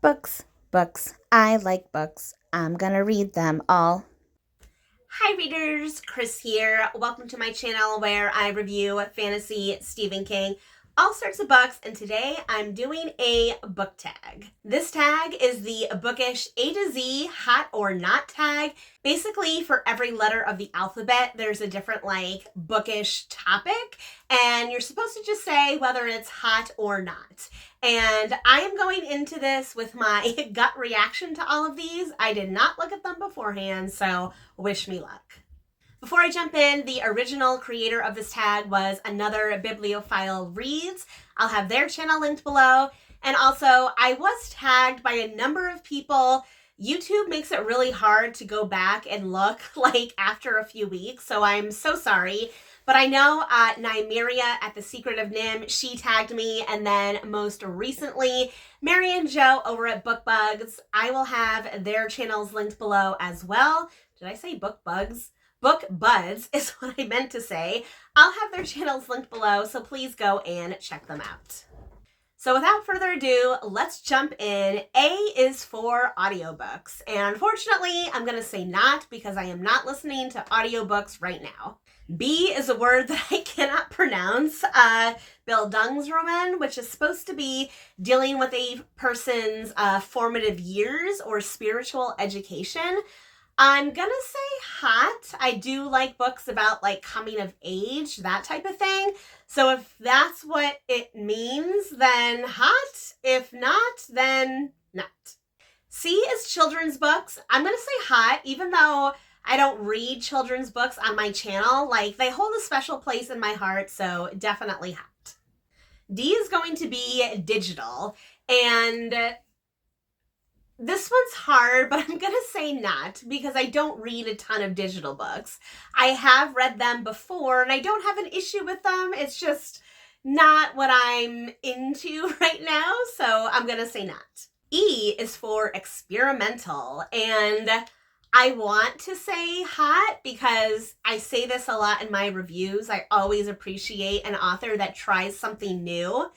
Books, books. I like books. I'm gonna read them all. Hi readers, Chris here. Welcome to my channel where I review fantasy, Stephen King, all sorts of books, and today I'm doing a book tag. This tag is the Bookish A to Z hot or not tag. Basically, for every letter of the alphabet, there's a different bookish topic, and you're supposed to just say whether it's hot or not. And I am going into this with my gut reaction to all of these. I did not look at them beforehand, so wish me luck. Before I jump in, the original creator of this tag was Another Bibliophile Reads. I'll have their channel linked below. And also, I was tagged by a number of people. YouTube makes it really hard to go back and look after a few weeks, so I'm so sorry. But I know Nymeria at The Secret of Nim, she tagged me, and then most recently, Mary and Joe over at BookBugs. I will have their channels linked below as well. Did I say BookBugs? BookBuds is what I meant to say. I'll have their channels linked below, so please go and check them out. So without further ado, let's jump in. A is for audiobooks, and unfortunately, I'm going to say not because I am not listening to audiobooks right now. B is a word that I cannot pronounce, Bildungsroman, which is supposed to be dealing with a person's formative years or spiritual education. I'm gonna say hot. I do like books about coming of age, that type of thing. So if that's what it means, then hot. If not, then not. C is children's books. I'm gonna say hot, even though I don't read children's books on my channel. They hold a special place in my heart, so definitely hot. D is going to be digital, and this one's hard, but I'm gonna say not because I don't read a ton of digital books. I have read them before, and I don't have an issue with them. It's just not what I'm into right now, so I'm gonna say not. E is for experimental, and I want to say hot because I say this a lot in my reviews. I always appreciate an author that tries something new.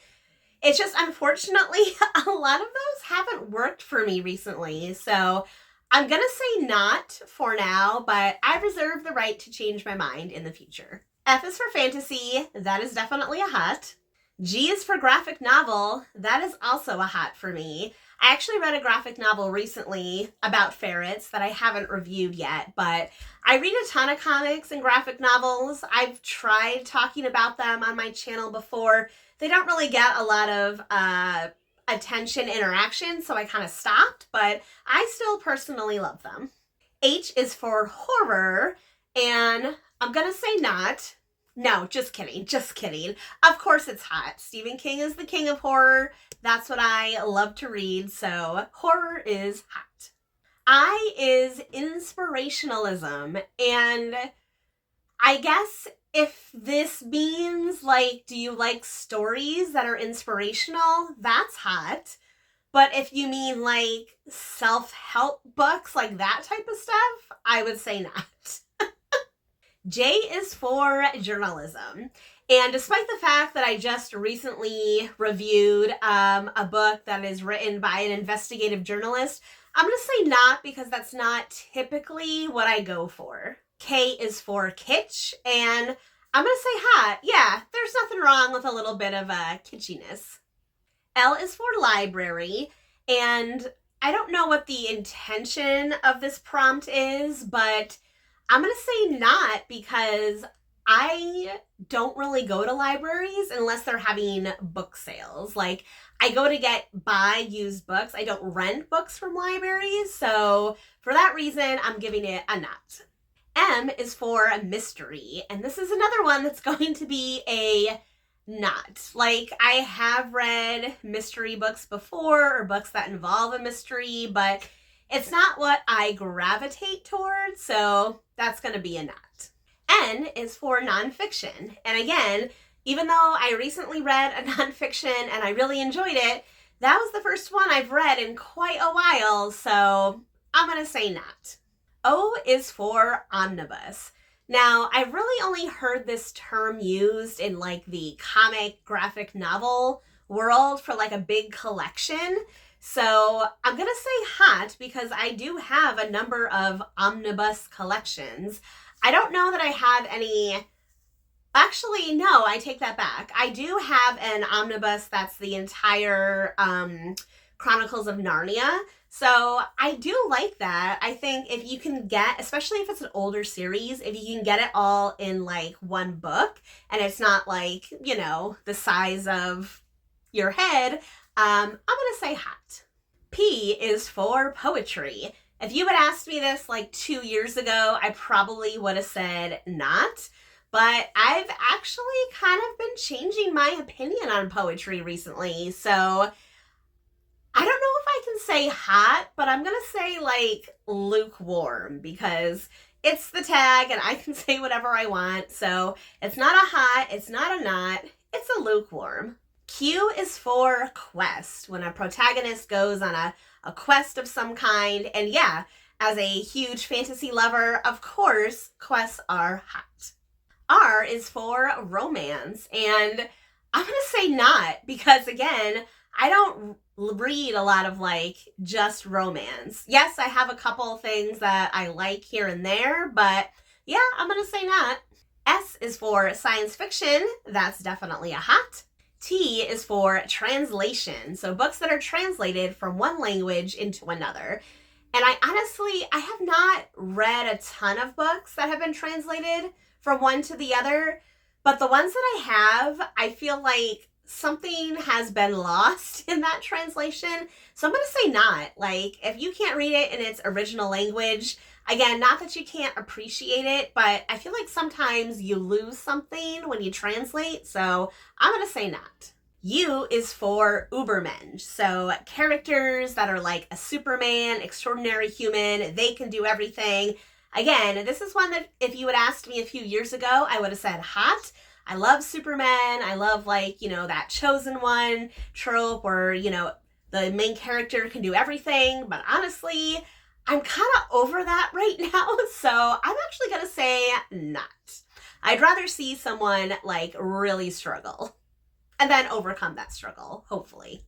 It's just, unfortunately, a lot of those haven't worked for me recently. So I'm going to say not for now, but I reserve the right to change my mind in the future. F is for fantasy. That is definitely a hot. G is for graphic novel. That is also a hot for me. I actually read a graphic novel recently about ferrets that I haven't reviewed yet, but I read a ton of comics and graphic novels. I've tried talking about them on my channel before. They don't really get a lot of attention interaction, so I kind of stopped, but I still personally love them. H is for horror, and I'm gonna say not. No, just kidding, just kidding. Of course it's hot. Stephen King is the king of horror. That's what I love to read, so horror is hot. I is inspirationalism, and I guess if this means do you like stories that are inspirational, that's hot. But if you mean self-help books, that type of stuff, I would say not. J is for journalism. And despite the fact that I just recently reviewed a book that is written by an investigative journalist, I'm going to say not because that's not typically what I go for. K is for kitsch, and I'm going to say hot. Yeah, there's nothing wrong with a little bit of kitschiness. L is for library, and I don't know what the intention of this prompt is, but I'm going to say not because I don't really go to libraries unless they're having book sales. I go to buy used books. I don't rent books from libraries, so for that reason, I'm giving it a not. M is for mystery, and this is another one that's going to be a not. I have read mystery books before, or books that involve a mystery, but it's not what I gravitate towards, so that's going to be a not. N is for nonfiction, and again, even though I recently read a nonfiction and I really enjoyed it, that was the first one I've read in quite a while, so I'm going to say not. O is for omnibus. Now, I've really only heard this term used in the comic graphic novel world for a big collection. So I'm going to say hot because I do have a number of omnibus collections. I don't know that I have any. Actually, no, I take that back. I do have an omnibus that's the entire Chronicles of Narnia. So I do like that. I think if you can get, especially if it's an older series, if you can get it all in like one book and it's not like, the size of your head, I'm going to say hot. P is for poetry. If you had asked me this like 2 years ago, I probably would have said not. But I've actually kind of been changing my opinion on poetry recently. So I don't know if I can say hot, but I'm going to say like lukewarm because it's the tag and I can say whatever I want. So it's not a hot, it's not a not, it's a lukewarm. Q is for quest, when a protagonist goes on a quest of some kind. And yeah, as a huge fantasy lover, of course, quests are hot. R is for romance, and I'm going to say not because, again, I don't read a lot of like just romance. Yes, I have a couple things that I like here and there, but yeah, I'm going to say not. S is for science fiction. That's definitely a hot. T is for translation, so books that are translated from one language into another. And I have not read a ton of books that have been translated from one to the other, but the ones that I have, I feel like something has been lost in that translation. So I'm going to say not. Like, if you can't read it in its original language, again, not that you can't appreciate it, but I feel like sometimes you lose something when you translate. So I'm going to say not. U is for Übermensch. So characters that are like a Superman, extraordinary human, they can do everything. Again, this is one that if you had asked me a few years ago, I would have said hot. I love Superman. I love that chosen one trope where, the main character can do everything. But honestly, I'm kind of over that right now. So I'm actually going to say not. I'd rather see someone like really struggle and then overcome that struggle, hopefully.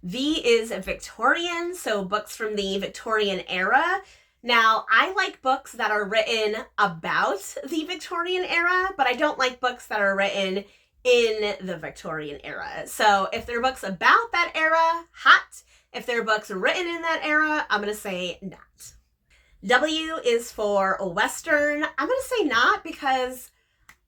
V is Victorian. So books from the Victorian era. Now, I like books that are written about the Victorian era, but I don't like books that are written in the Victorian era. So if they're books about that era, hot. If they're books written in that era, I'm going to say not. W is for Western. I'm going to say not because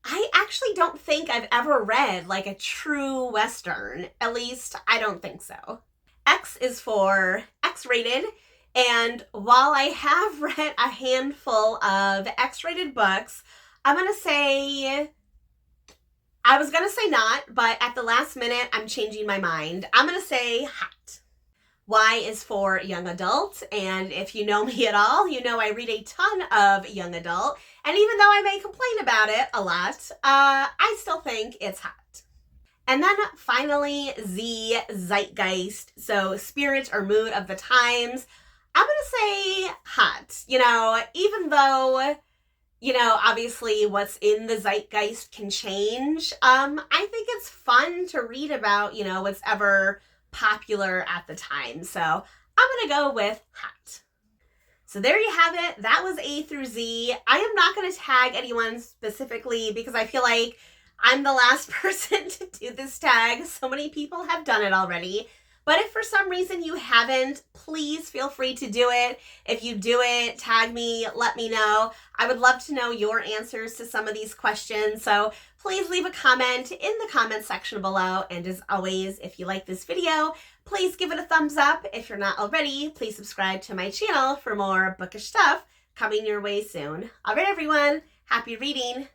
I actually don't think I've ever read like a true Western. At least I don't think so. X is for X-rated. And while I have read a handful of X-rated books, I was going to say not, but at the last minute, I'm changing my mind. I'm going to say hot. Y is for young adult. And if you know me at all, you know I read a ton of young adult. And even though I may complain about it a lot, I still think it's hot. And then finally, Z, zeitgeist. So spirit or mood of the times. I'm going to say hot, even though, obviously what's in the zeitgeist can change. I think it's fun to read about, what's ever popular at the time. So I'm going to go with hot. So there you have it. That was A through Z. I am not going to tag anyone specifically because I feel like I'm the last person to do this tag. So many people have done it already. But if for some reason you haven't, please feel free to do it. If you do it, tag me, let me know. I would love to know your answers to some of these questions. So please leave a comment in the comment section below. And as always, if you like this video, please give it a thumbs up. If you're not already, please subscribe to my channel for more bookish stuff coming your way soon. All right, everyone, happy reading.